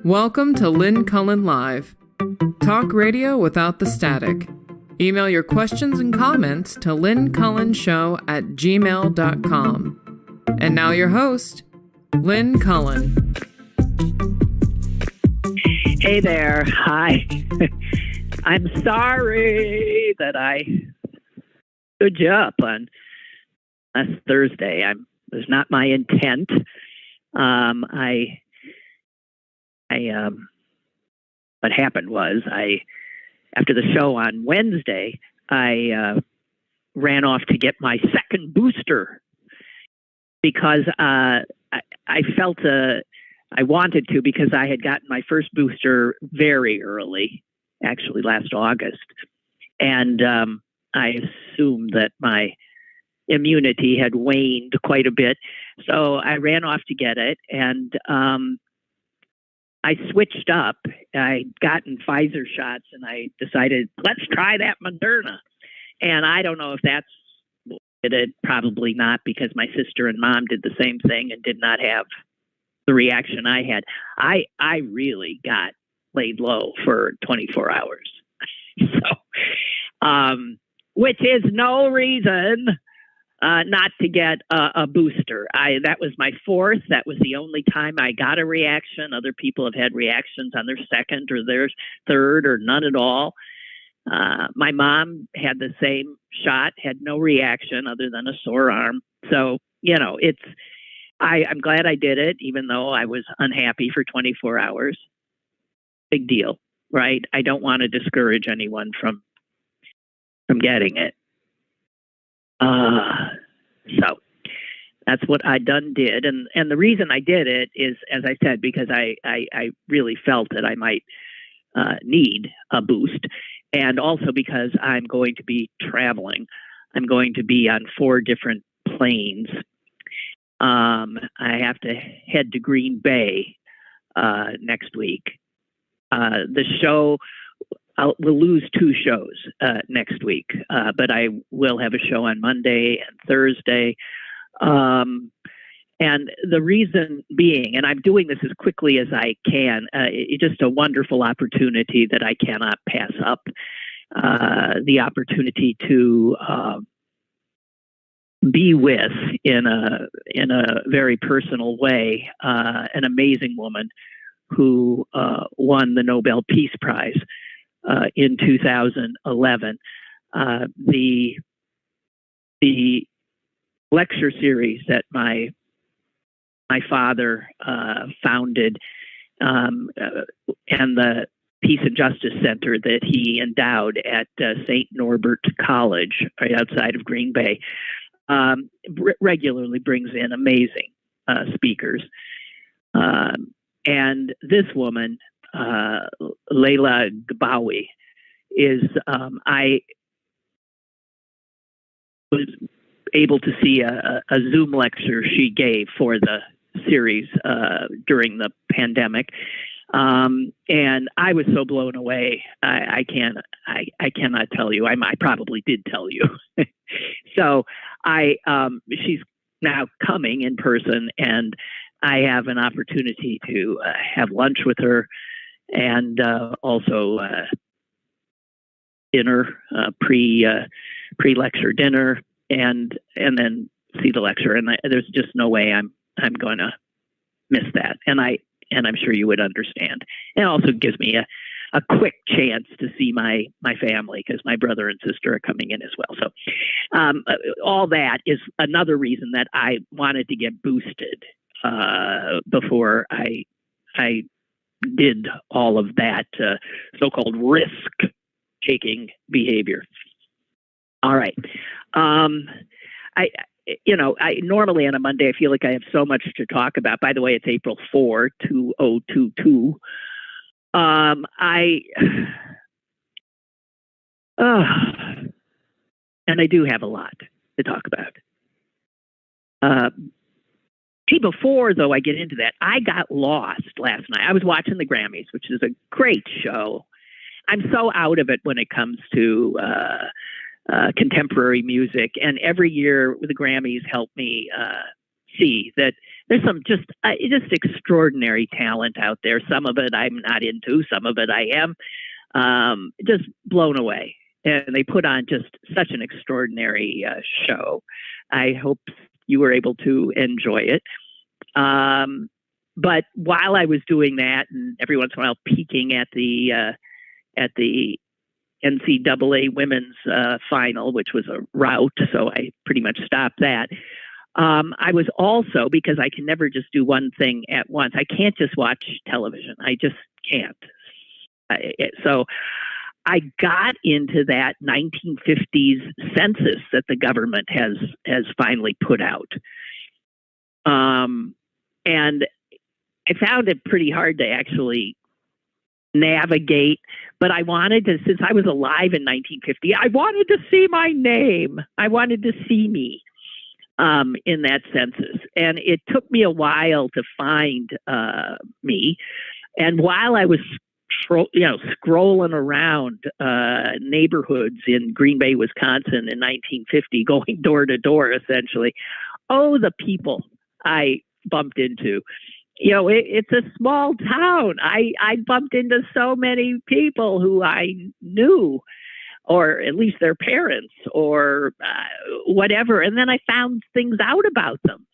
Welcome to Lynn Cullen Live. Talk radio without the static. Email your questions and comments to lynncullenshow@gmail.com. And now your host, Lynn Cullen. Hey there. Hi. I'm sorry that I stood you up on last Thursday. It was not my intent. What happened was after the show on Wednesday, I ran off to get my second booster because I felt I wanted to, because I had gotten my first booster very early, actually last August. And I assumed that my immunity had waned quite a bit. So I ran off to get it. And I switched up. I'd gotten Pfizer shots and I decided, let's try that Moderna. And I don't know if that's it, probably not, because my sister and mom did the same thing and did not have the reaction I had. I really got laid low for 24 hours. So, which is no reason not to get a booster. That was my fourth. That was the only time I got a reaction. Other people have had reactions on their second or their third or none at all. My mom had the same shot, had no reaction other than a sore arm. So, I'm glad I did it, even though I was unhappy for 24 hours. Big deal, right? I don't want to discourage anyone from getting it. So that's what I did. And the reason I did it is, as I said, because I really felt that I might need a boost. And also because I'm going to be traveling. I'm going to be on 4 different planes. I have to head to Green Bay next week. The show, we'll lose 2 shows next week, but I will have a show on Monday and Thursday. And the reason being, and I'm doing this as quickly as I can, it's just a wonderful opportunity that I cannot pass up. The opportunity to be with, in a very personal way, an amazing woman who won the Nobel Peace Prize in 2011. The lecture series that my father founded, and the Peace and Justice Center that he endowed at St. Norbert College right outside of Green Bay, regularly brings in amazing speakers. And this woman, Leila Gabawi, is, I was able to see a Zoom lecture she gave for the series during the pandemic. And I was so blown away. I cannot tell you. I probably did tell you. So she's now coming in person, and I have an opportunity to have lunch with her, and also dinner, pre-lecture dinner, and then see the lecture. And there's just no way I'm going to miss that. And I'm sure you would understand. It also gives me a quick chance to see my family, because my brother and sister are coming in as well. So all that is another reason that I wanted to get boosted before I did all of that so-called risk-taking behavior. All right. I normally on a Monday, I feel like I have so much to talk about. By the way, it's April 4, 2022. And I do have a lot to talk about. Before, though, I get into that, I got lost last night. I was watching the Grammys, which is a great show. I'm so out of it when it comes to contemporary music. And every year the Grammys help me see that there's some just extraordinary talent out there. Some of it I'm not into, some of it I am. Just blown away. And they put on just such an extraordinary show. I hope you were able to enjoy it. But while I was doing that, and every once in a while peeking at the NCAA women's final, which was a rout, so I pretty much stopped that. I was also, because I can never just do one thing at once, I can't just watch television. I just can't. So I got into that 1950s census that the government has finally put out. And I found it pretty hard to actually navigate, but I wanted to, since I was alive in 1950, I wanted to see my name. I wanted to see me in that census. And it took me a while to find me. And while I was scrolling around neighborhoods in Green Bay, Wisconsin in 1950, going door to door, essentially, the people I bumped into. It's a small town. I bumped into so many people who I knew, or at least their parents, or whatever. And then I found things out about them.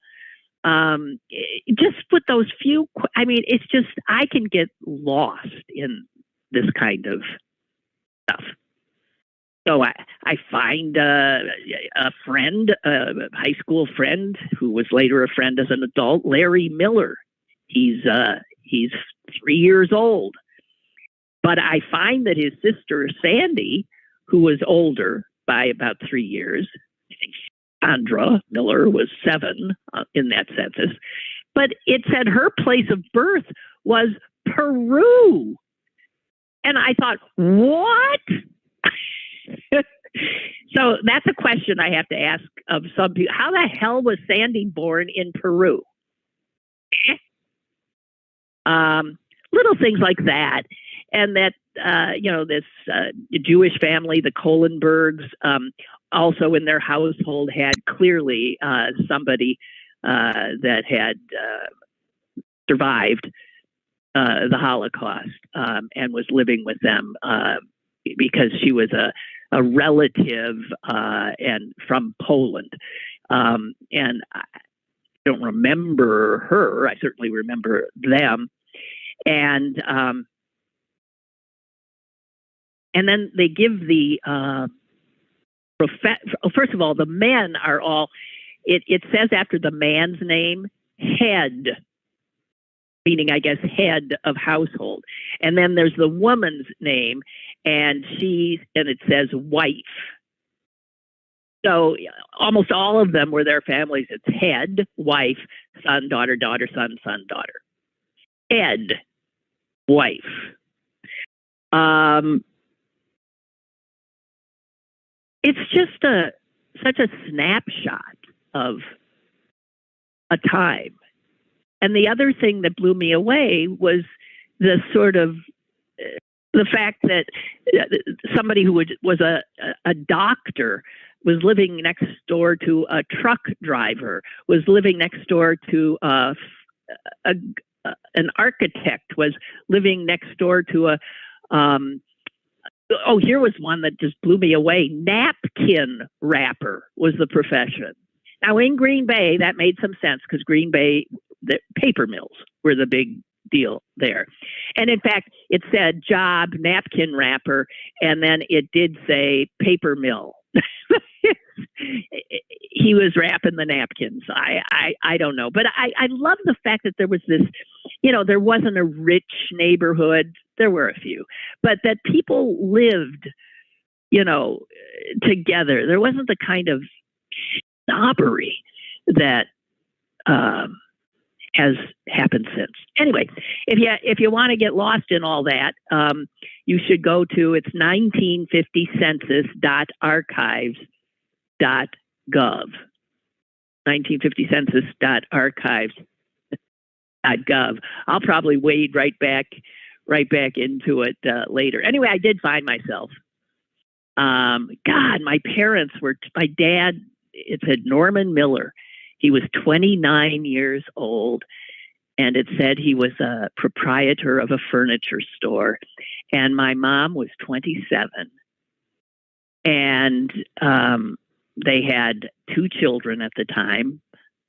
Just with those few, it's just, I can get lost in this kind of stuff. So I find a friend, a high school friend, who was later a friend as an adult, Larry Miller. He's 3 years old. But I find that his sister, Sandy, who was older by about 3 years, I think Sandra Miller was 7 in that census, but it said her place of birth was Peru. And I thought, what? So that's a question I have to ask of some people. How the hell was Sandy born in Peru? Little things like that. And that, this Jewish family, the Kohlenbergs, also in their household had clearly somebody that had survived the Holocaust and was living with them because she was a relative and from Poland. And I don't remember her. I certainly remember them. And then they give the first of all, the men are all, it says after the man's name, head, meaning, I guess, head of household. And then there's the woman's name, and it says wife. So almost all of them were their families. It's head, wife, son, daughter, daughter, son, son, daughter. Head, wife. It's just such a snapshot of a time. And the other thing that blew me away was the sort of the fact that somebody who was a doctor was living next door to a truck driver, was living next door to an architect, was living next door to here was one that just blew me away. Napkin wrapper was the profession. Now in Green Bay, that made some sense because Green Bay, the paper mills were the big deal there. And in fact, it said job napkin wrapper, and then it did say paper mill. He was wrapping the napkins. I don't know. But I love the fact that there was this, there wasn't a rich neighborhood. There were a few, but that people lived, together. There wasn't the kind of snobbery that has happened since. Anyway, if you want to get lost in all that, you should go to it's 1950census.archives.gov. 1950census.archives.gov. I'll probably wade right back into it later. Anyway, I did find myself. God, my dad, it said Norman Miller. He was 29 years old, and it said he was a proprietor of a furniture store. And my mom was 27. And they had 2 children at the time,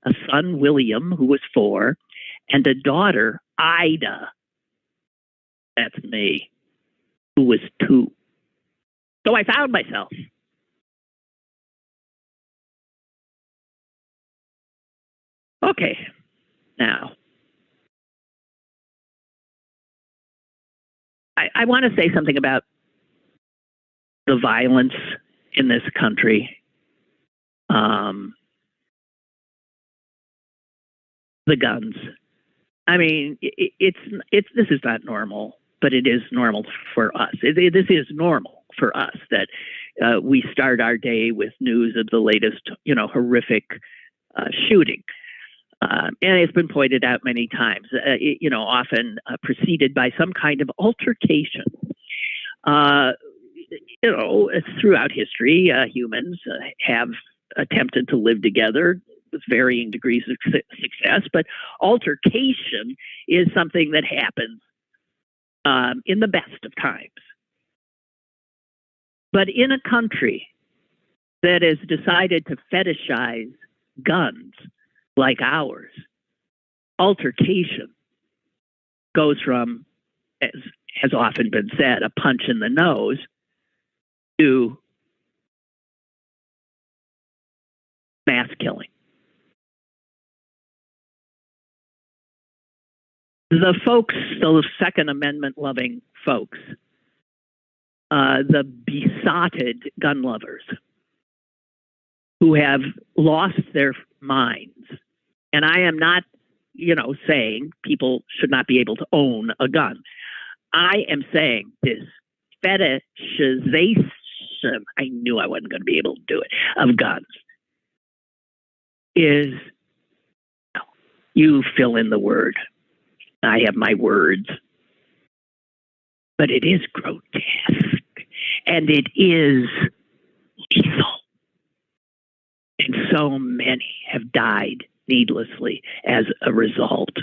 a son, William, who was 4, and a daughter, Ida. That's me, who was 2. So I found myself. Okay, now, I want to say something about the violence in this country. The guns. I mean, it's this is not normal, but it is normal for us. This is normal for us that we start our day with news of the latest, horrific shooting. And it's been pointed out many times, often preceded by some kind of altercation. Throughout history, humans have attempted to live together with varying degrees of success, but altercation is something that happens in the best of times. But in a country that has decided to fetishize guns like ours, altercation goes from, as has often been said, a punch in the nose to mass killing. The folks, those Second Amendment loving folks, the besotted gun lovers who have lost their minds. And I am not, saying people should not be able to own a gun. I am saying this fetishization, I knew I wasn't going to be able to do it, of guns is, you fill in the word. I have my words. But it is grotesque. And it is lethal. And so many have died needlessly as a result.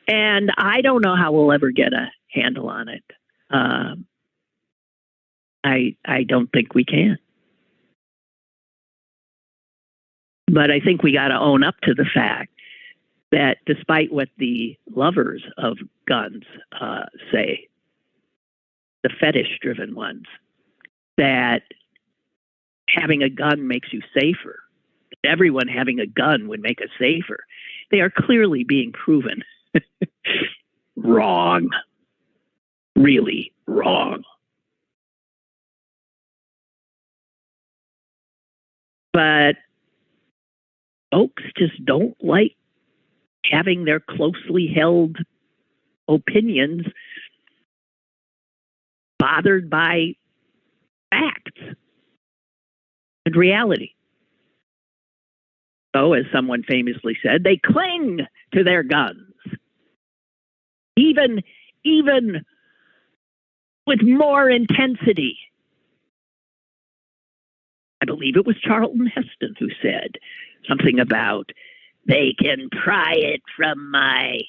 And I don't know how we'll ever get a handle on it. I don't think we can. But I think we got to own up to the fact that despite what the lovers of guns say, the fetish-driven ones, that having a gun makes you safer, that everyone having a gun would make us safer, they are clearly being proven wrong. Really wrong. But folks just don't like having their closely held opinions bothered by facts and reality. So, as someone famously said, they cling to their guns, even with more intensity. I believe it was Charlton Heston who said something about, they can pry it from my,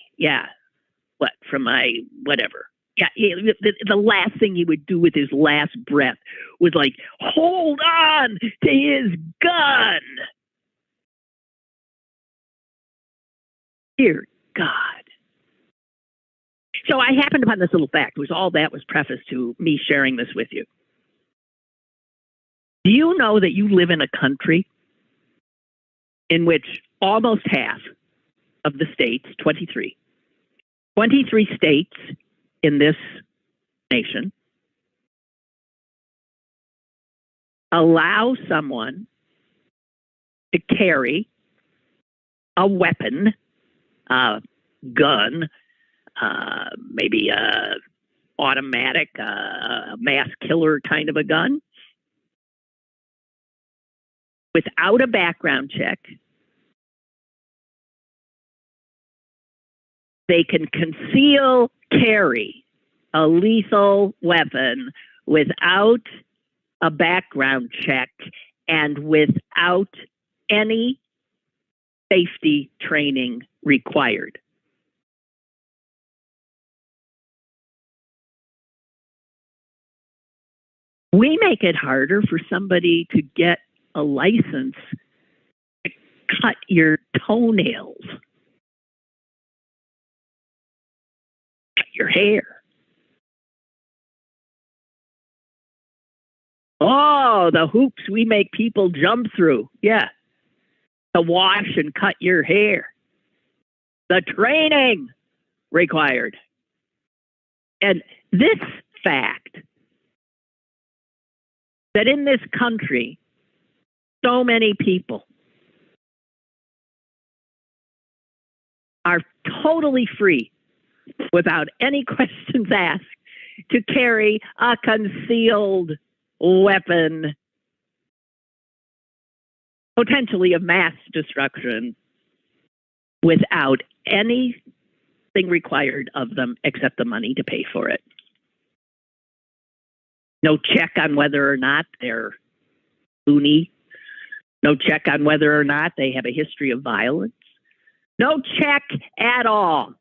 whatever. Yeah, the last thing he would do with his last breath was like, hold on to his gun. Dear God. So I happened upon this little fact. It was all that was prefaced to me sharing this with you. Do you know that you live in a country in which almost half of the states, 23 states in this nation, allow someone to carry a weapon, a gun, maybe a automatic, mass killer kind of a gun, without a background check. They can conceal carry a lethal weapon without a background check and without any safety training required. We make it harder for somebody to get a license to cut your toenails, cut your hair. Oh, the hoops we make people jump through. Yeah. To wash and cut your hair. The training required. And this fact that in this country, so many people are totally free, without any questions asked, to carry a concealed weapon, potentially of mass destruction, without anything required of them except the money to pay for it. No check on whether or not they're loony. No check on whether or not they have a history of violence. No check at all.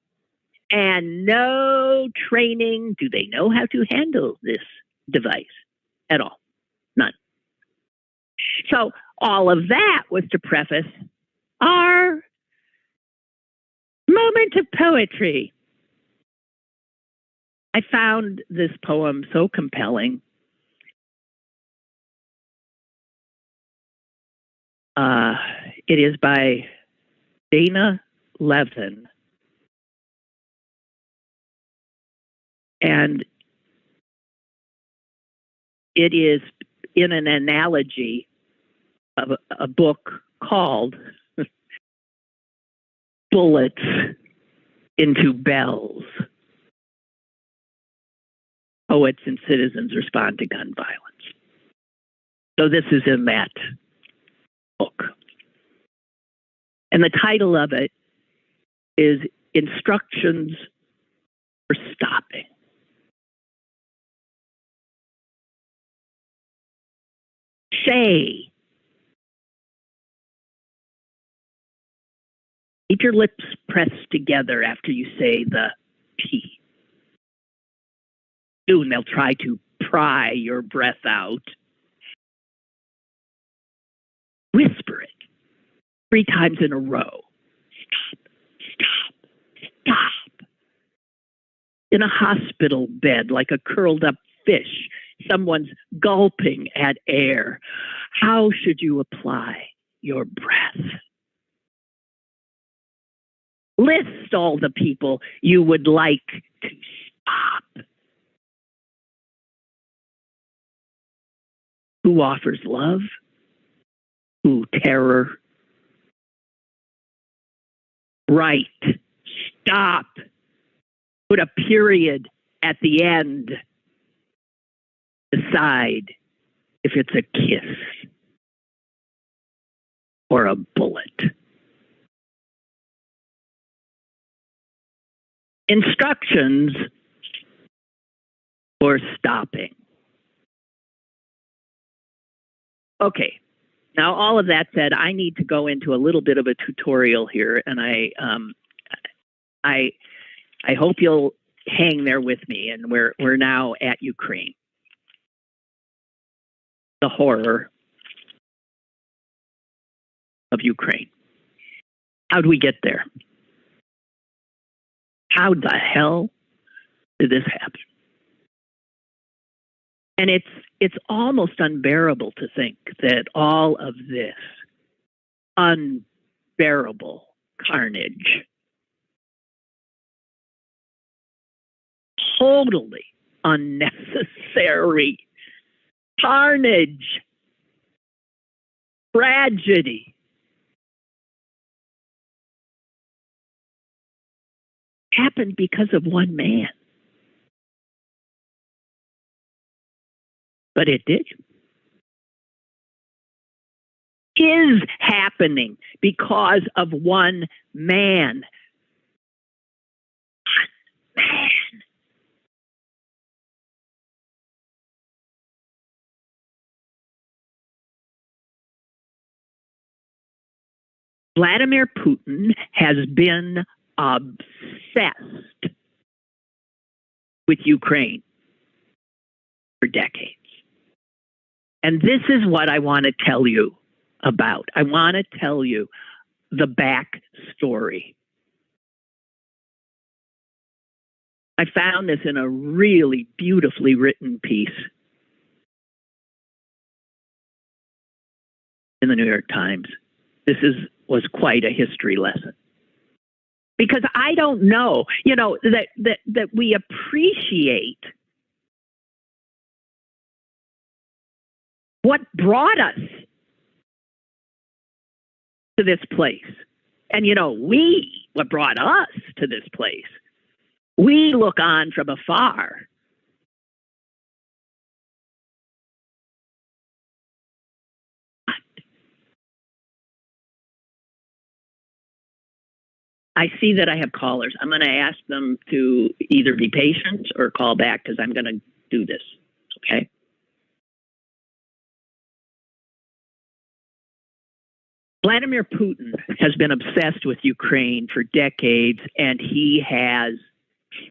And no training. Do they know how to handle this device at all? None. So all of that was to preface our moment of poetry. I found this poem so compelling. It is by Dana Levin. And it is in an analogy of a book called Bullets into Bells. Poets and citizens respond to gun violence. So this is in that book. And the title of it is Instructions for Stopping. Say. Keep your lips pressed together after you say the P. Soon they'll try to pry your breath out. Whisper it 3 times in a row. Stop, stop, stop. In a hospital bed, like a curled up fish, someone's gulping at air. How should you apply your breath? List all the people you would like to stop. Who offers love? Who terror? Right. Stop. Put a period at the end. Decide if it's a kiss or a bullet. Instructions for stopping. Okay. Now, all of that said, I need to go into a little bit of a tutorial here, and I hope you'll hang there with me. And we're now at Ukraine. The horror of Ukraine. How'd we get there? How the hell did this happen? And it's almost unbearable to think that all of this unbearable carnage, totally unnecessary carnage, tragedy, happened because of one man. But it did. Is happening because of one man. One man. Vladimir Putin has been obsessed with Ukraine for decades. And this is what I want to tell you about. I want to tell you the backstory. I found this in a really beautifully written piece in the New York Times. This was quite a history lesson. Because I don't know, that we appreciate what brought us to this place. And, what brought us to this place. We look on from afar. I see that I have callers. I'm going to ask them to either be patient or call back because I'm going to do this. Okay? Vladimir Putin has been obsessed with Ukraine for decades, and he has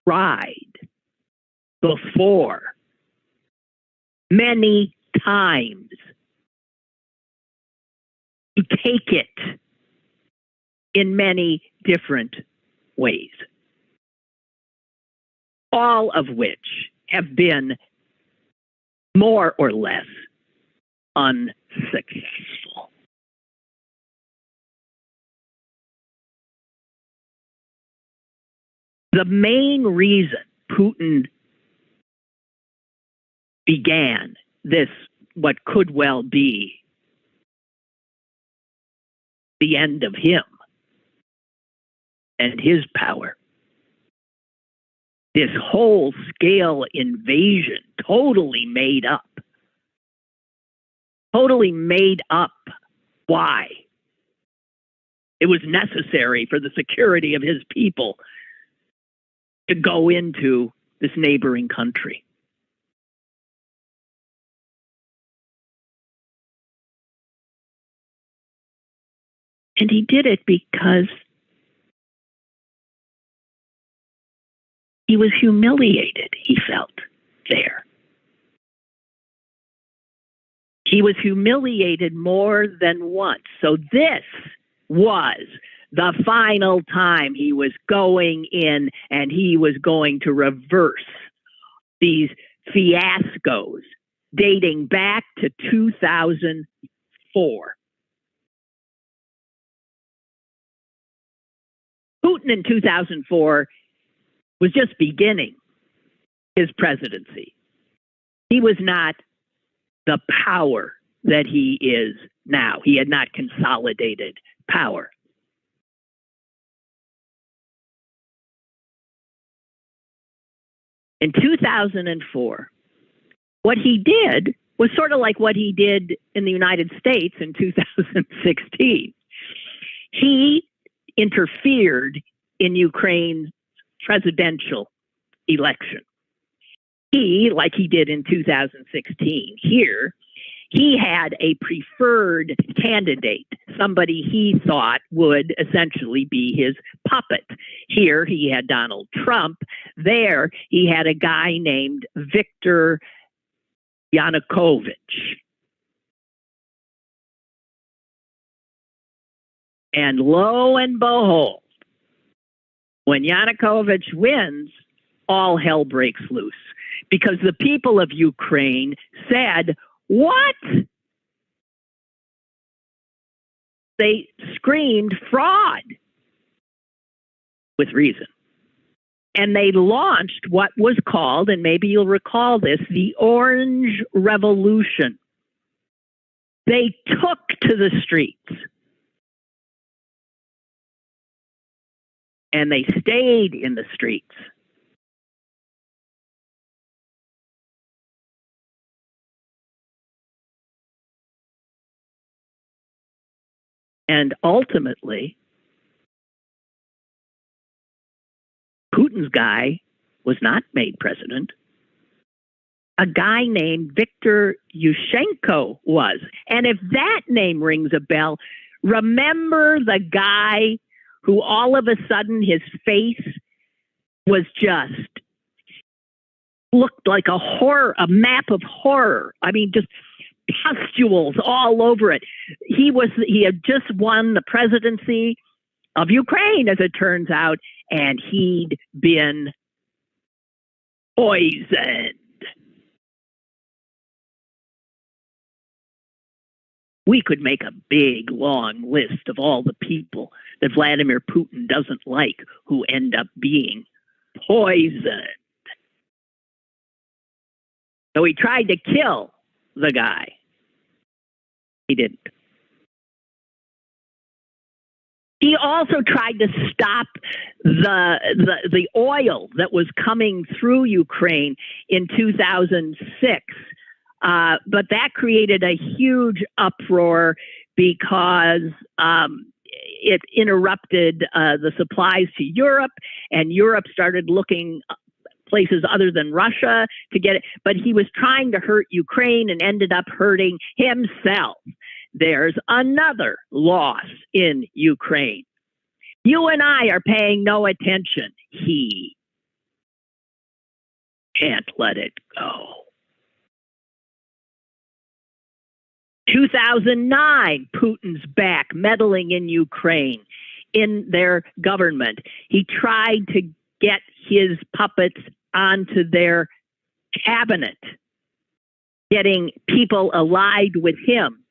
tried before many times to take it in many different ways, all of which have been more or less unsuccessful. The main reason Putin began this, what could well be the end of him and his power, this whole scale invasion, totally made up. Why? It was necessary for the security of his people to go into this neighboring country. And he did it because he was humiliated, he felt, there. He was humiliated more than once. So this was the final time he was going in and he was going to reverse these fiascos dating back to 2004. Putin in 2004 was just beginning his presidency. He was not the power that he is now. He had not consolidated power. In 2004, what he did was sort of like what he did in the United States in 2016. He interfered in Ukraine's presidential election. He, like he did in 2016 here, he had a preferred candidate, somebody he thought would essentially be his puppet. Here he had Donald Trump. There he had a guy named Viktor Yanukovych. And lo and behold, when Yanukovych wins, all hell breaks loose. Because the people of Ukraine said, what? They screamed fraud with reason. And they launched what was called, and maybe you'll recall this, the Orange Revolution. They took to the streets. And they stayed in the streets. And ultimately, Putin's guy was not made president. A guy named Viktor Yushchenko was. And if that name rings a bell, Remember the guy who all of a sudden his face was just looked like a horror, a map of horror. I mean, just pustules all over it. He had just won the presidency of Ukraine, as it turns out, and he'd been poisoned. We could make a big, long list of all the people that Vladimir Putin doesn't like who end up being poisoned. So he tried to kill the guy. He didn't. He also tried to stop the oil that was coming through Ukraine in 2006. But that created a huge uproar because it interrupted the supplies to Europe, and Europe started looking places other than Russia to get it. But he was trying to hurt Ukraine and ended up hurting himself. There's another loss in Ukraine. You and I are paying no attention. He can't let it go. 2009, Putin's back, meddling in Ukraine, in their government. He tried to get his puppets onto their cabinet, getting people allied with him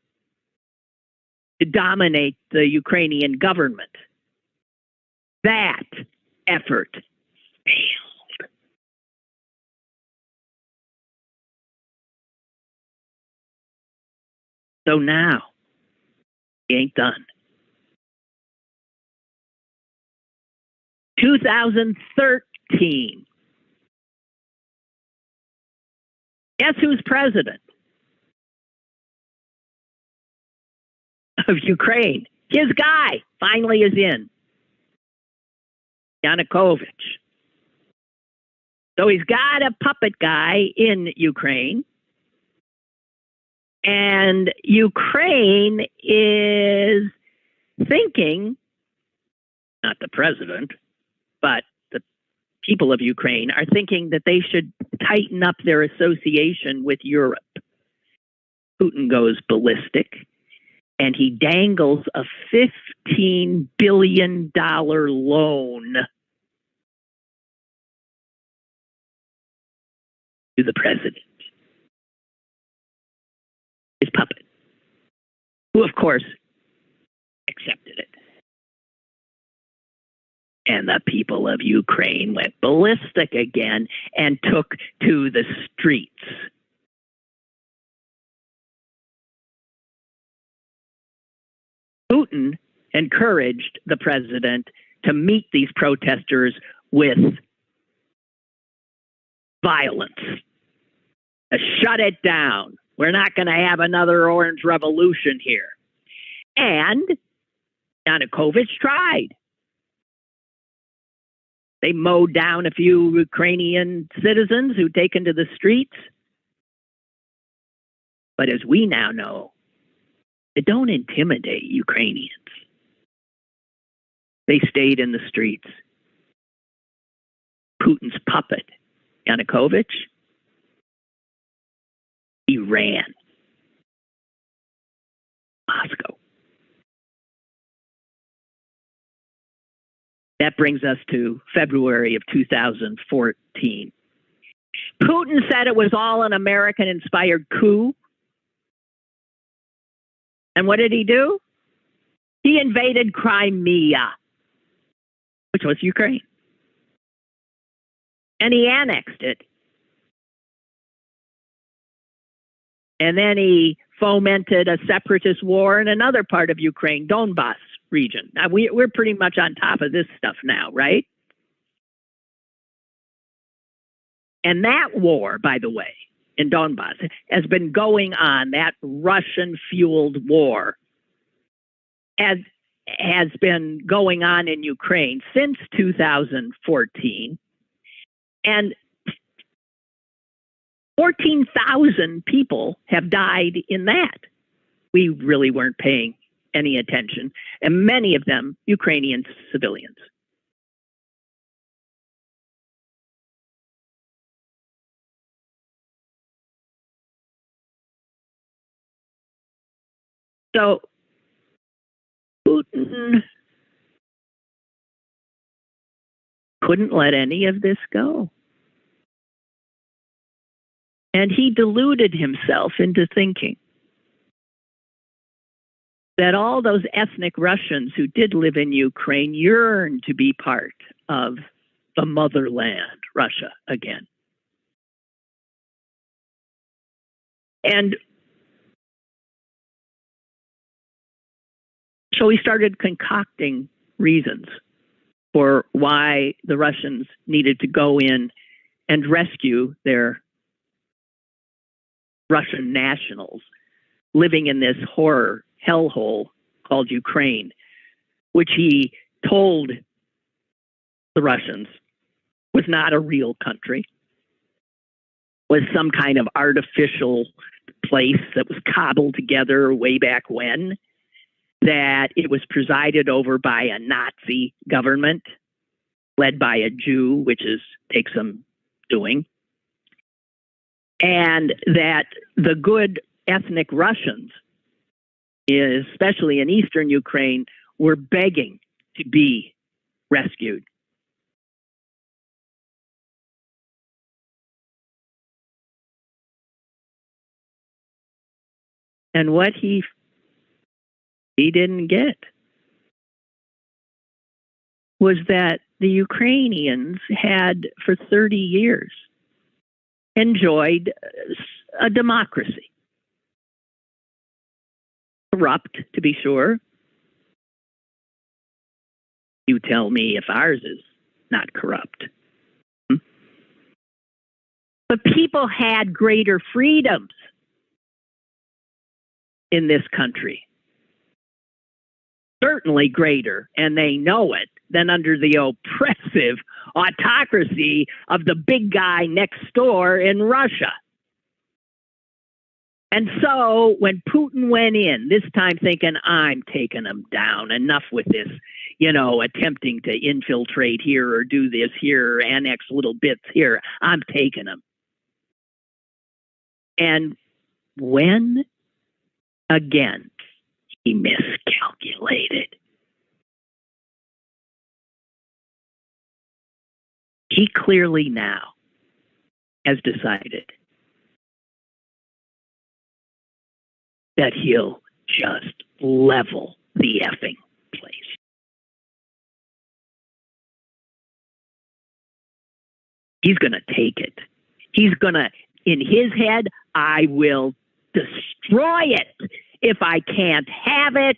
to dominate the Ukrainian government. That effort failed. So now, he ain't done. 2013. Guess who's president of Ukraine? His guy finally is in. Yanukovych. So he's got a puppet guy in Ukraine. And Ukraine is thinking, not the president, but the people of Ukraine are thinking that they should tighten up their association with Europe. Putin goes ballistic, and he dangles a $15 billion loan to the president. His puppet, who of course accepted it. And the people of Ukraine went ballistic again and took to the streets. Putin encouraged the president to meet these protesters with violence, to shut it down. We're not going to have another Orange Revolution here. And Yanukovych tried. They mowed down a few Ukrainian citizens who'd taken to the streets. But as we now know, they don't intimidate Ukrainians. They stayed in the streets. Putin's puppet, Yanukovych, he ran Moscow. That brings us to February of 2014. Putin said it was all an American-inspired coup. And what did he do? He invaded Crimea, which was Ukraine. And he annexed it. And then he fomented a separatist war in another part of Ukraine, Donbas region. Now, we're pretty much on top of this stuff now, right? And that war, by the way, in Donbas has been going on, that Russian-fueled war has been going on in Ukraine since 2014. And 14,000 people have died in that. We really weren't paying any attention, and many of them Ukrainian civilians. So Putin couldn't let any of this go. And he deluded himself into thinking that all those ethnic Russians who did live in Ukraine yearned to be part of the motherland, Russia, again. And so he started concocting reasons for why the Russians needed to go in and rescue their Russian nationals living in this horror hellhole called Ukraine, which he told the Russians was not a real country, was some kind of artificial place that was cobbled together way back when, that it was presided over by a Nazi government led by a Jew, which takes some doing, and that the good ethnic Russians, especially in eastern Ukraine, were begging to be rescued. And what he didn't get was that the Ukrainians had, for 30 years, enjoyed a democracy. Corrupt, to be sure. You tell me if ours is not corrupt. But people had greater freedoms in this country. Certainly greater, and they know it, than under the oppressive autocracy of the big guy next door in Russia. And so when Putin went in, this time thinking, I'm taking them down, enough with this, attempting to infiltrate here or do this here, or annex little bits here, I'm taking them. And when, again, he miscalculated. He clearly now has decided that he'll just level the effing place. He's going to take it. He's going to, in his head, I will destroy it. If I can't have it,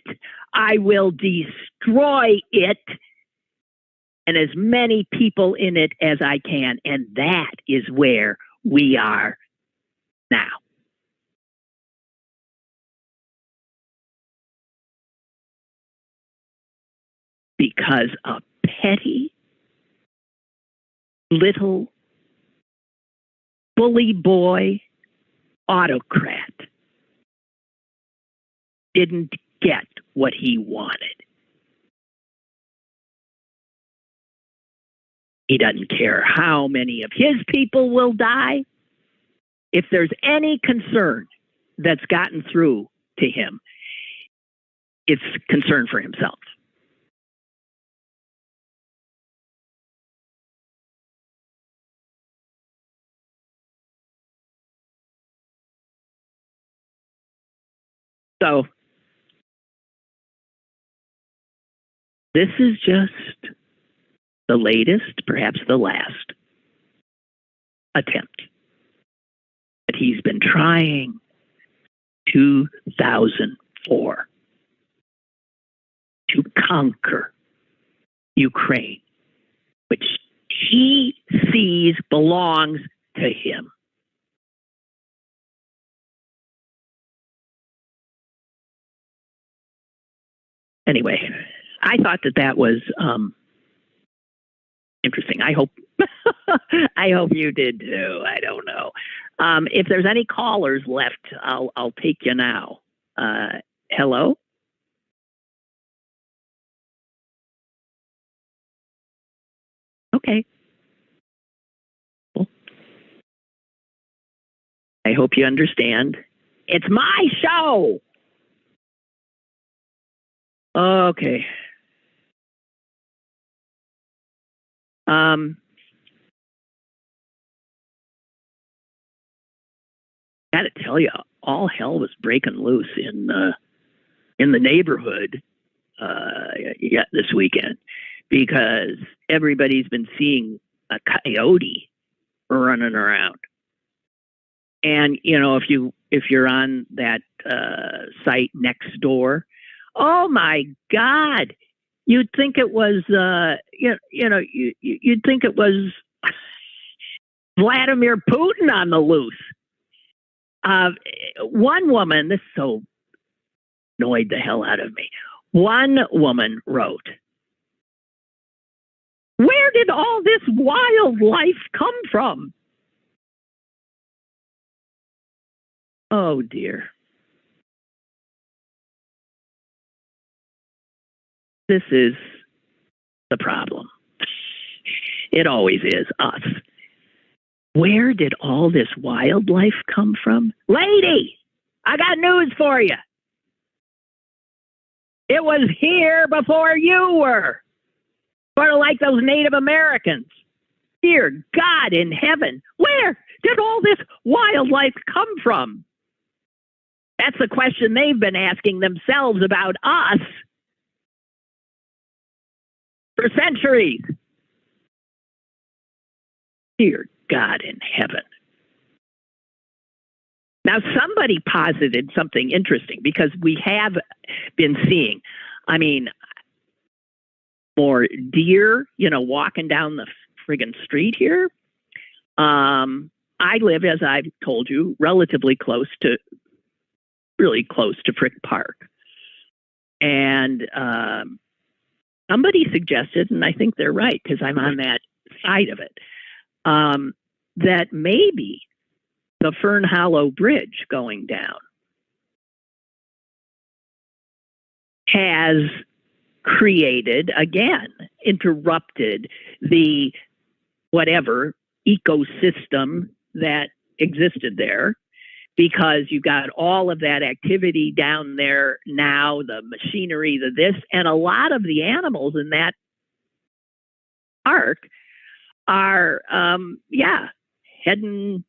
I will destroy it, and as many people in it as I can. And that is where we are now. Because a petty little bully boy autocrat didn't get what he wanted. He doesn't care how many of his people will die. If there's any concern that's gotten through to him, it's concern for himself. So this is just the latest, perhaps the last attempt that he's been trying 2004 to conquer Ukraine, which he sees belongs to him. Anyway, I thought that was interesting. I hope I hope you did too. I don't know. If there's any callers left, I'll take you now. Hello? Okay. I hope you understand. It's my show. Okay. Got to tell you, all hell was breaking loose in the neighborhood this weekend, because everybody's been seeing a coyote running around. And if you're on that site next door, oh my God, you'd think it was you'd think it was Vladimir Putin on the loose. One woman, this so annoyed the hell out of me. One woman wrote, "Where did all this wildlife come from?" Oh dear. This is the problem. It always is us. Where did all this wildlife come from? Lady, I got news for you. It was here before you were. Sort of like those Native Americans. Dear God in heaven, where did all this wildlife come from? That's the question they've been asking themselves about us for centuries. Dear God in heaven. Now, somebody posited something interesting, because we have been seeing, more deer, walking down the friggin' street here. I live, as I've told you, really close to Frick Park. And somebody suggested, and I think they're right because I'm on that side of it, that maybe the Fern Hollow Bridge going down has interrupted the whatever ecosystem that existed there, because you got all of that activity down there now, the machinery, the this, and a lot of the animals in that park are, heading,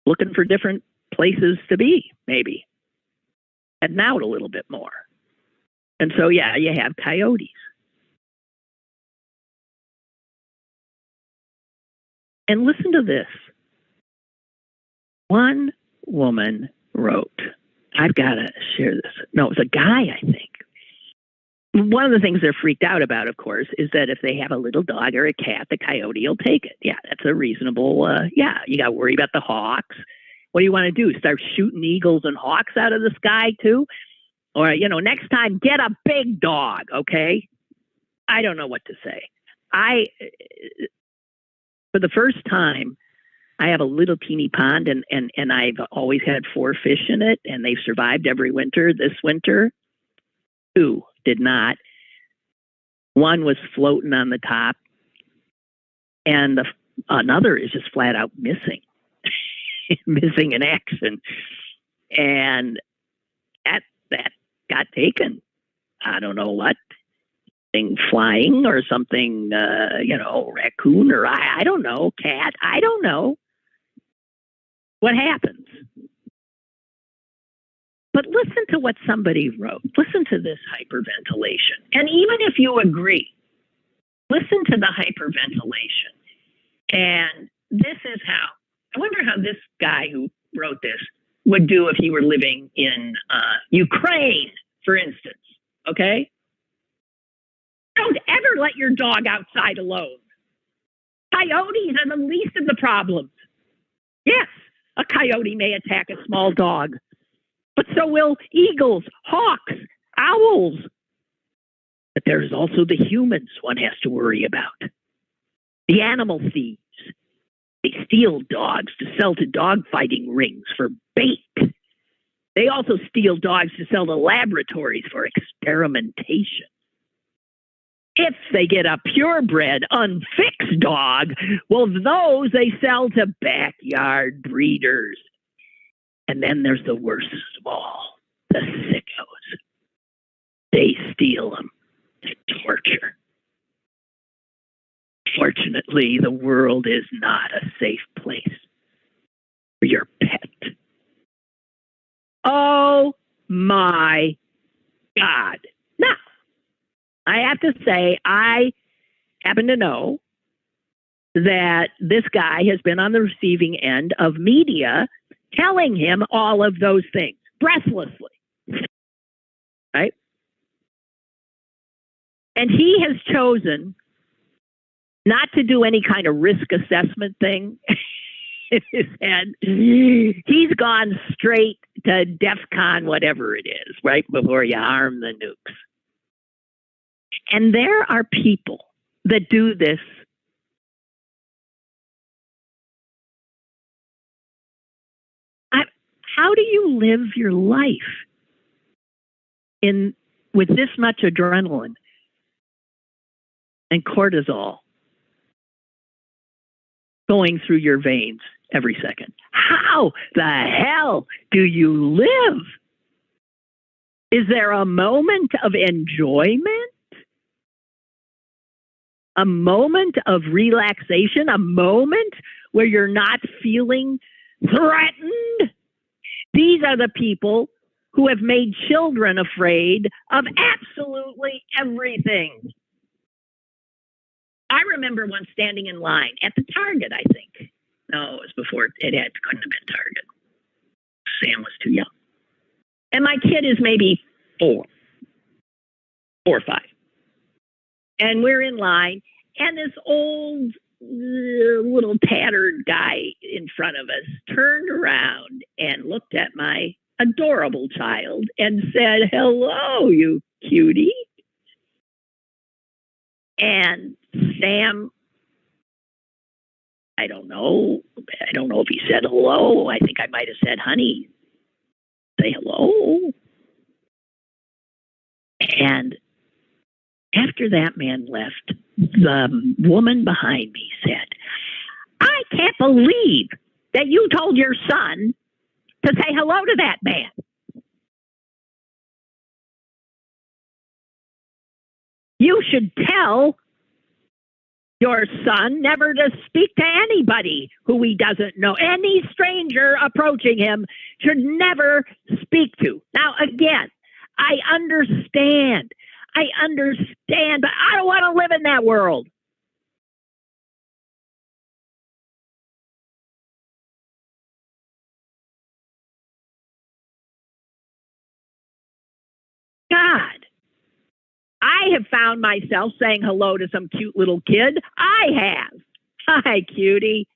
looking for different places to be, maybe. Heading out a little bit more. And so, you have coyotes. And listen to this. One woman wrote, I've got to share this. No, it was a guy, I think. One of the things they're freaked out about, of course, is that if they have a little dog or a cat, the coyote will take it. Yeah, that's a reasonable, you got to worry about the hawks. What do you want to do? Start shooting eagles and hawks out of the sky, too? Or, next time, get a big dog, okay? I don't know what to say. For the first time, I have a little teeny pond, and I've always had 4 fish in it, and they've survived every winter. This winter, 2 did not. One was floating on the top, and another is just flat out missing, missing in action. And that got taken. I don't know what. Thing flying or something, raccoon, or I don't know, cat. I don't know what happens. But listen to what somebody wrote. Listen to this hyperventilation. And even if you agree, listen to the hyperventilation. And this is how, I wonder how this guy who wrote this would do if he were living in Ukraine, for instance. Okay? Don't ever let your dog outside alone. Coyotes are the least of the problems. Yes, a coyote may attack a small dog, but so will eagles, hawks, owls. But there's also the humans one has to worry about. The animal thieves. They steal dogs to sell to dog fighting rings for bait. They also steal dogs to sell to laboratories for experimentation. If they get a purebred, unfixed dog, well, those they sell to backyard breeders. And then there's the worst of all, the sickos. They steal them to torture. Fortunately, the world is not a safe place for your pet. Oh my God. Now, I have to say, I happen to know that this guy has been on the receiving end of media telling him all of those things breathlessly, right? And he has chosen not to do any kind of risk assessment thing in his head. He's gone straight to DEFCON, whatever it is, right before you arm the nukes. And there are people that do this how do you live your life with this much adrenaline and cortisol going through your veins every second? How the hell do you live? Is there a moment of enjoyment? A moment of relaxation? A moment where you're not feeling threatened? These are the people who have made children afraid of absolutely everything. I remember once standing in line at the Target, I think. No, it was before couldn't have been Target. Sam was too young. And my kid is maybe 4 or 5. And we're in line, and this old little tattered guy in front of us turned around and looked at my adorable child and said, "Hello, you cutie." And Sam, I don't know if he said hello. I think I might have said, "Honey, say hello." And after that man left, the woman behind me said, "I can't believe that you told your son to say hello to that man." You should tell your son never to speak to anybody who he doesn't know. Any stranger approaching him should never speak to. Now, again, I understand, but I don't want to live in that world. God, I have found myself saying hello to some cute little kid. I have. "Hi, cutie."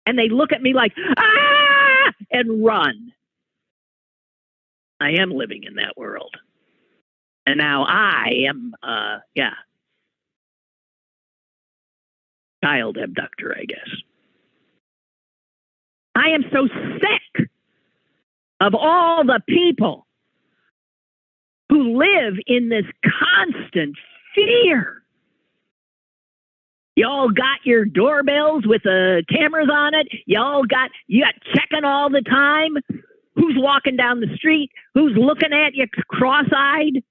And they look at me like, "Ah!" and run. I am living in that world. And now I am, child abductor, I guess. I am so sick of all the people who live in this constant fear. Y'all got your doorbells with the cameras on it. You got checking all the time. Who's walking down the street? Who's looking at you cross-eyed?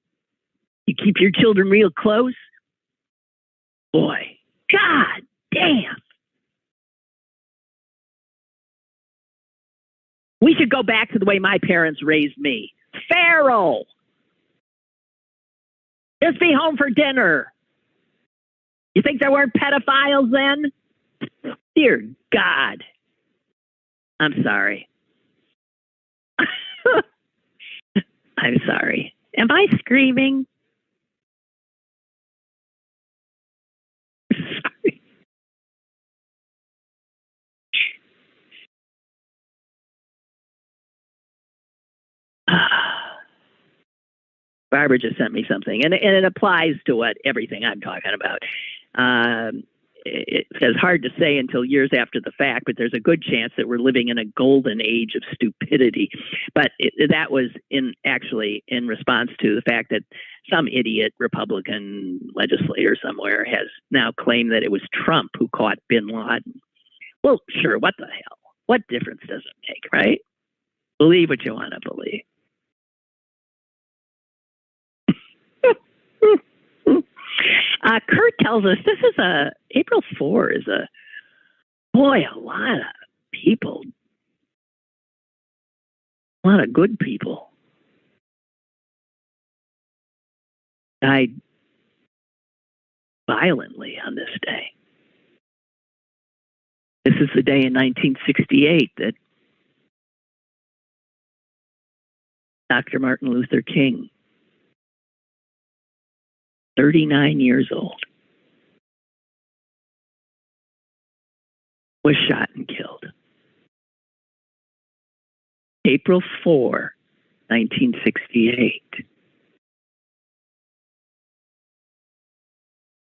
You keep your children real close. Boy, God damn. We should go back to the way my parents raised me. Feral. Just be home for dinner. You think there weren't pedophiles then? Dear God. I'm sorry. I'm sorry. Am I screaming? Sorry. Barbara just sent me something, and it applies to everything I'm talking about. it's hard to say until years after the fact, but there's a good chance that we're living in a golden age of stupidity. But that was actually in response to the fact that some idiot Republican legislator somewhere has now claimed that it was Trump who caught bin Laden. Well, sure, what the hell? What difference does it make, right? Believe what you want to believe. Kurt tells us this is April 4 is a lot of people, a lot of good people died violently on this day. This is the day in 1968 that Dr. Martin Luther King, 39 years old, was shot and killed. April 4, 1968.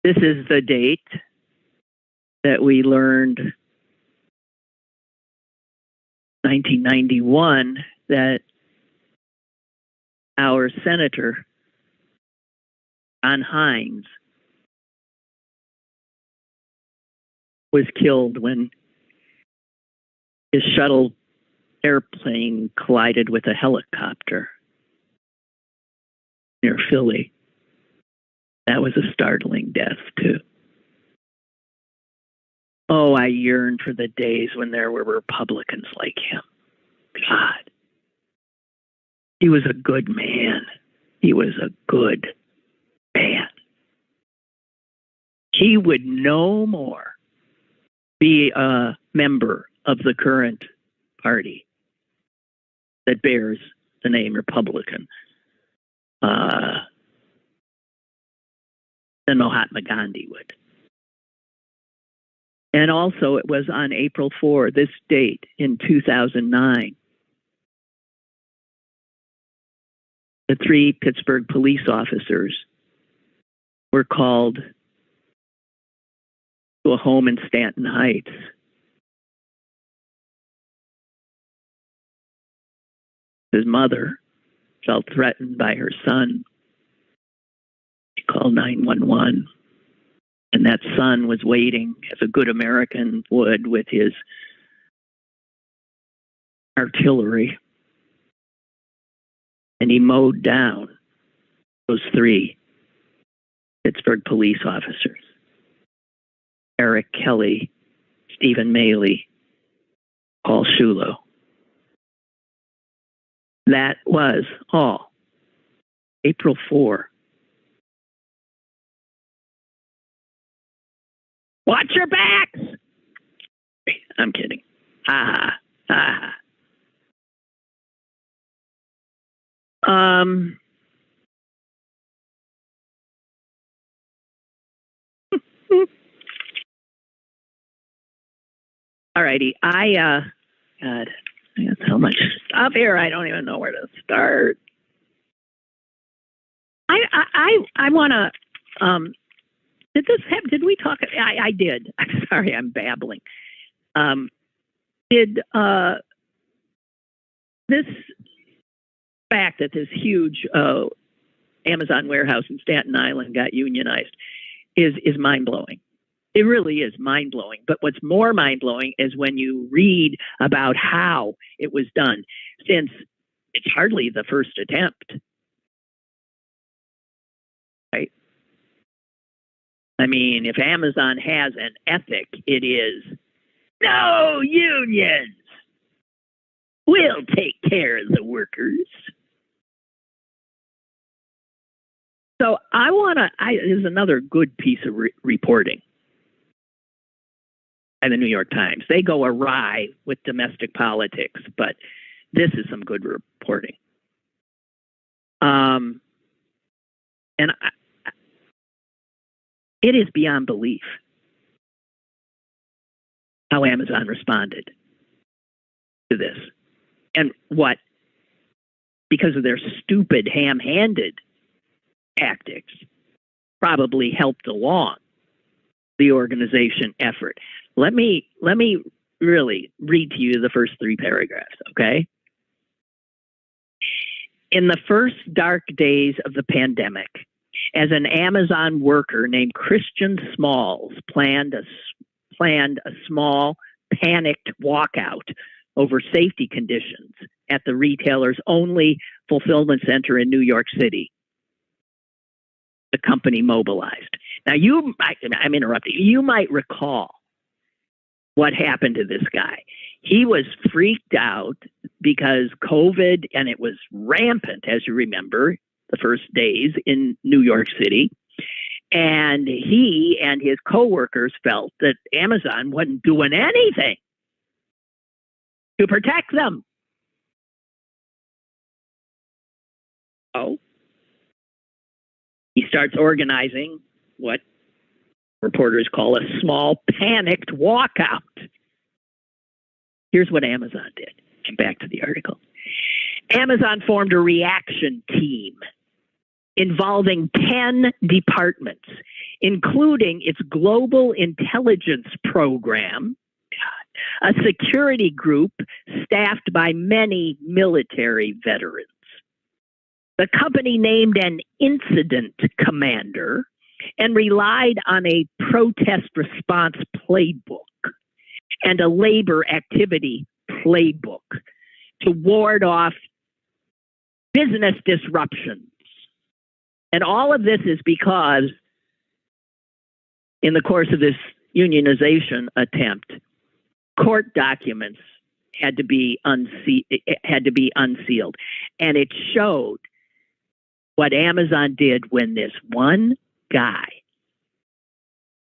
This is the date that we learned, 1991, that our Senator John Hines was killed when his shuttle airplane collided with a helicopter near Philly. That was a startling death, too. Oh, I yearn for the days when there were Republicans like him. God. He was a good man. He was a good man. He would no more be a member of the current party that bears the name Republican than Mahatma Gandhi would. And also, it was on April 4, this date in 2009, the 3 Pittsburgh police officers were called to a home in Stanton Heights. His mother felt threatened by her son. She called 911. And that son was waiting, as a good American would, with his artillery. And he mowed down those 3 Pittsburgh police officers: Eric Kelly, Stephen Maley, Paul Shulo. That was all April 4. Watch your backs! I'm kidding. Ha ha ha. All righty. God, I got so much stuff here. I don't even know where to start. I want to. Did we talk? I did. I'm sorry, I'm babbling. Did this fact that this huge Amazon warehouse in Staten Island got unionized is mind-blowing. It really is mind-blowing. But what's more mind-blowing is when you read about how it was done, since it's hardly the first attempt. Right? I mean, if Amazon has an ethic, it is no unions. We'll take care of the workers. So this is another good piece of reporting by the New York Times. They go awry with domestic politics, but this is some good reporting. And it is beyond belief how Amazon responded to this. And what, because of their stupid, ham-handed tactics, probably helped along the organization effort. Let me really read to you the first 3 paragraphs, okay? In the first dark days of the pandemic, as an Amazon worker named Christian Smalls planned a small, panicked walkout over safety conditions at the retailer's only fulfillment center in New York City, the company mobilized. Now, I'm interrupting. You might recall what happened to this guy. He was freaked out because COVID, and it was rampant, as you remember, the first days in New York City. And he and his coworkers felt that Amazon wasn't doing anything to protect them. Oh, he starts organizing what reporters call a small panicked walkout. Here's what Amazon did. Get back to the article. Amazon formed a reaction team involving 10 departments, including its global intelligence program, a security group staffed by many military veterans. The company named an incident commander and relied on a protest response playbook and a labor activity playbook to ward off business disruptions. And all of this is because in the course of this unionization attempt, court documents had to be unsealed. And it showed what Amazon did when this one guy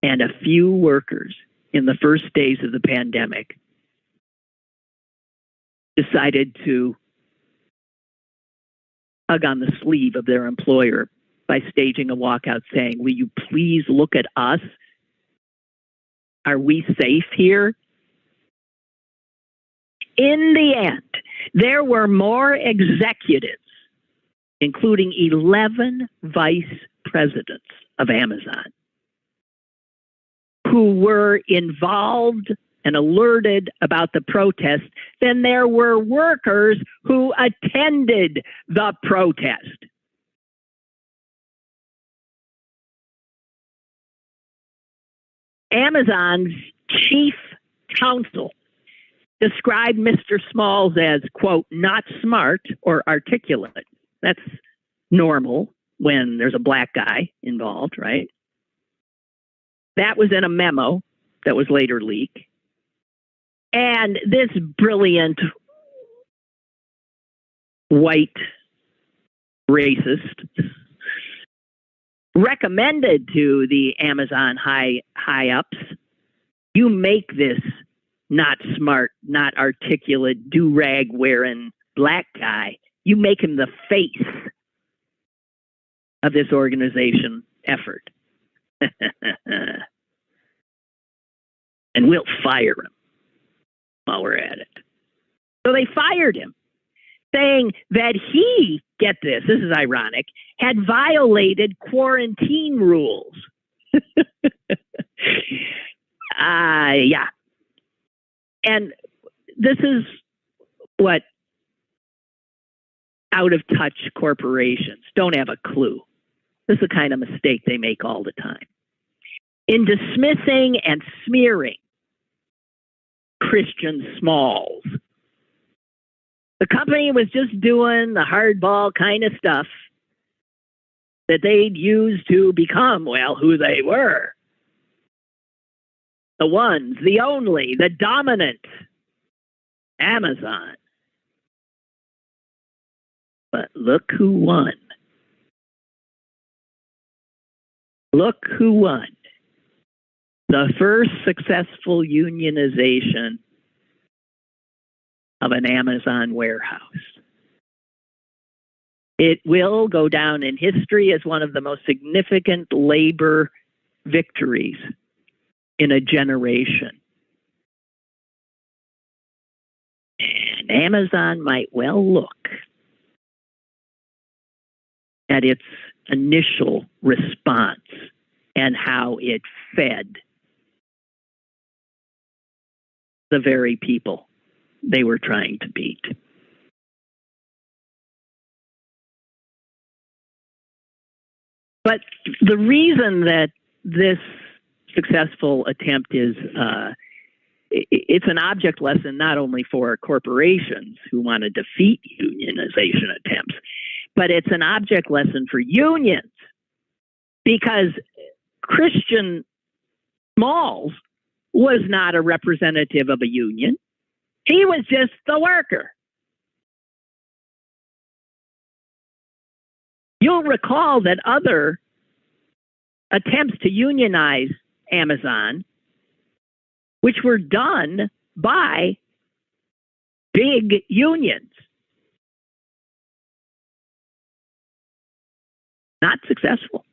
and a few workers in the first days of the pandemic decided to hug on the sleeve of their employer by staging a walkout saying, "Will you please look at us? Are we safe here?" In the end, there were more executives, including 11 vice presidents of Amazon, who were involved and alerted about the protest than there were workers who attended the protest. Amazon's chief counsel described Mr. Smalls as, quote, not smart or articulate. That's normal when there's a black guy involved, right? That was in a memo that was later leaked. And this brilliant white racist recommended to the Amazon high-ups, you make this not smart, not articulate, do-rag-wearing black guy, you make him the face of this organization effort. And we'll fire him while we're at it. So they fired him, saying that he, get this is ironic, had violated quarantine rules. Yeah. And this is what out-of-touch corporations don't have a clue. This is the kind of mistake they make all the time. In dismissing and smearing Christian Smalls, the company was just doing the hardball kind of stuff that they'd use to become, well, who they were. The ones, the only, the dominant Amazon. But look who won. Look who won. The first successful unionization of an Amazon warehouse. It will go down in history as one of the most significant labor victories in a generation. And Amazon might well look at its initial response and how it fed the very people they were trying to beat. But the reason that this successful attempt is it's an object lesson not only for corporations who want to defeat unionization attempts, but it's an object lesson for unions, because Christian Smalls was not a representative of a union. He was just the worker. You'll recall that other attempts to unionize Amazon, which were done by big unions, not successful.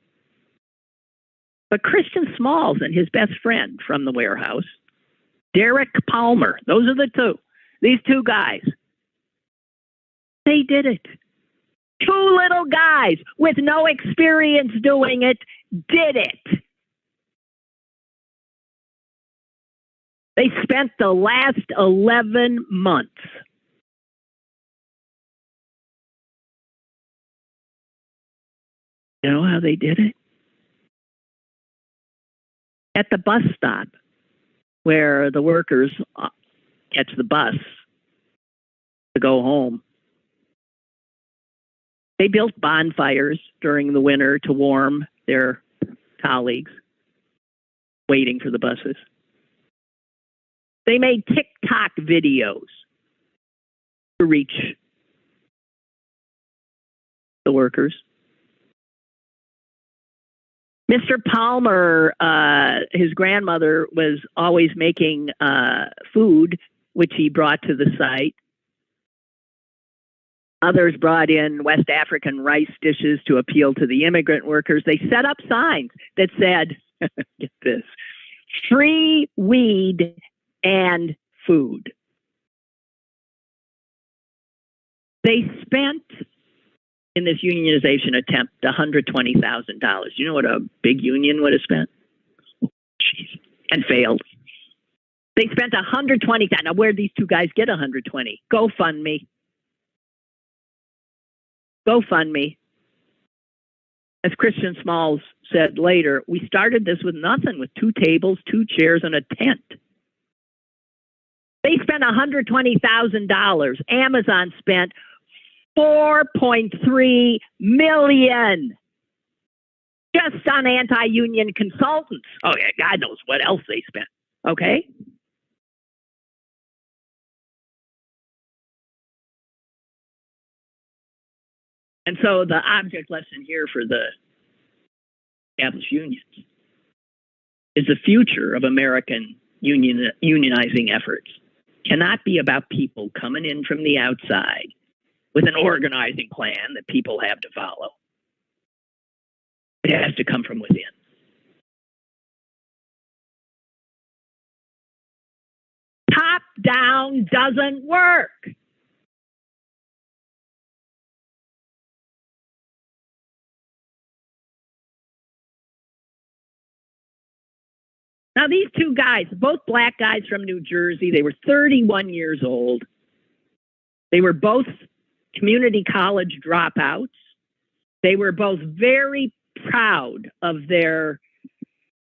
But Christian Smalls and his best friend from the warehouse, Derek Palmer, those are the two. These two guys, they did it. Two little guys with no experience doing it did it. They spent the last 11 months You know how they did it? At the bus stop where the workers catch the bus to go home. They built bonfires during the winter to warm their colleagues waiting for the buses. They made TikTok videos to reach the workers. Mr. Palmer, his grandmother was always making food, which he brought to the site. Others brought in West African rice dishes to appeal to the immigrant workers. They set up signs that said, get this, free weed and food. They spent, in this unionization attempt, $120,000. You know what a big union would have spent? Jeez. And failed. They spent $120,000. Now, where'd these two guys get $120,000? GoFundMe. GoFundMe. As Christian Smalls said later, we started this with nothing, with 2 tables, 2 chairs, and a tent. They spent $120,000. Amazon spent $4.3 million just on anti-union consultants. Oh yeah, God knows what else they spent. Okay. And so the object lesson here for the established unions is the future of American unionizing efforts cannot be about people coming in from the outside with an organizing plan that people have to follow. It has to come from within. Top down doesn't work. Now, these two guys, both black guys from New Jersey, they were 31 years old. They were both community college dropouts. They were both very proud of their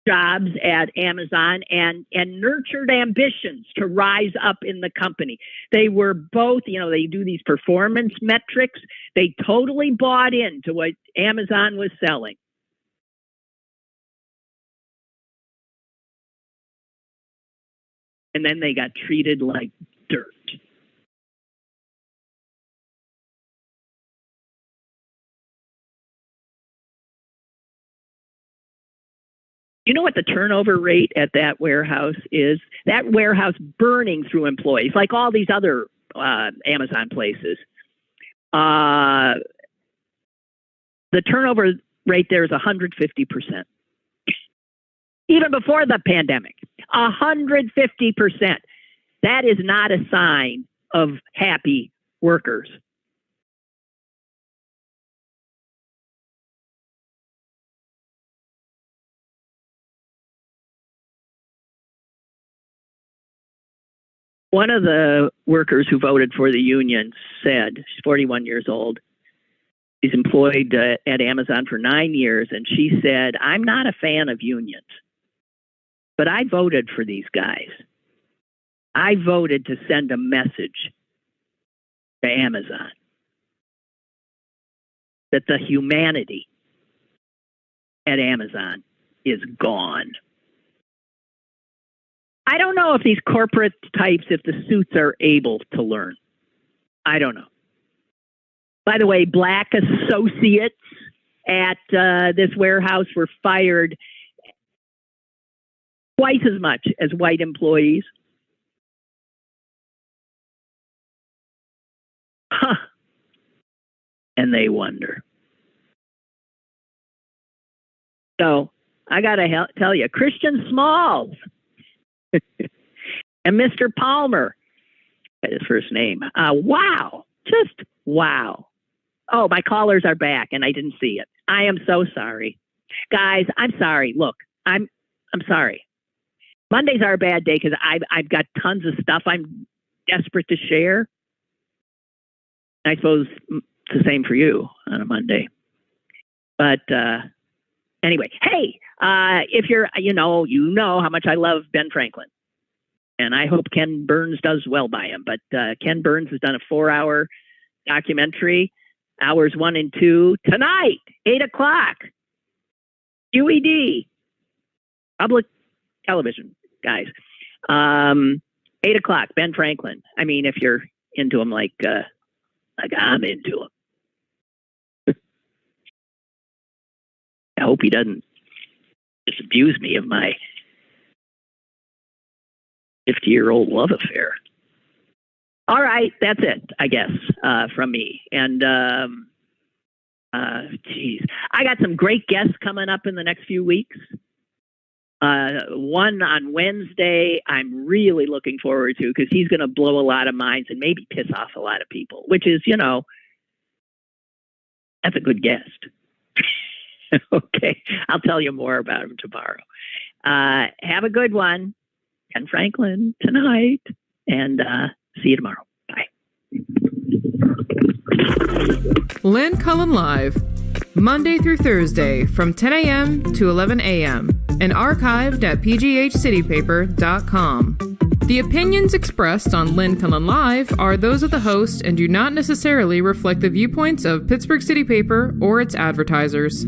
jobs at Amazon and nurtured ambitions to rise up in the company. They were both, they do these performance metrics. They totally bought into what Amazon was selling. And then they got treated like dirt. You know what the turnover rate at that warehouse is? That warehouse burning through employees, like all these other Amazon places. The turnover rate there is 150%. Even before the pandemic, 150%. That is not a sign of happy workers. One of the workers who voted for the union said, she's 41 years old, she's employed at Amazon for 9 years, and she said, I'm not a fan of unions, but I voted for these guys. I voted to send a message to Amazon that the humanity at Amazon is gone. I don't know if these corporate types, if the suits are able to learn. I don't know. By the way, black associates at this warehouse were fired twice as much as white employees. Huh. And they wonder. So I got to tell you, Christian Smalls and Mr. Palmer, his first name. Wow. Just wow. Oh, my callers are back and I didn't see it. I am so sorry. Guys, I'm sorry. Look, I'm sorry. Mondays are a bad day because I've got tons of stuff I'm desperate to share. I suppose it's the same for you on a Monday. But anyway, hey, if you're, you know how much I love Ben Franklin. And I hope Ken Burns does well by him. But Ken Burns has done a 4-hour documentary, hours 1 and 2, tonight, 8 o'clock. QED, public television, guys. 8 o'clock, Ben Franklin. I mean, if you're into him like I'm into him. I hope he doesn't disabuse me of my 50-year-old love affair. All right, that's it, I guess, from me. And, geez, I got some great guests coming up in the next few weeks. One on Wednesday I'm really looking forward to because he's going to blow a lot of minds and maybe piss off a lot of people, which is, that's a good guest. Okay, I'll tell you more about him tomorrow. Have a good one. Ken Franklin tonight, and see you tomorrow. Bye. Lynn Cullen Live, Monday through Thursday from 10 a.m. to 11 a.m. and archived at pghcitypaper.com. The opinions expressed on Lynn Cullen Live are those of the host and do not necessarily reflect the viewpoints of Pittsburgh City Paper or its advertisers.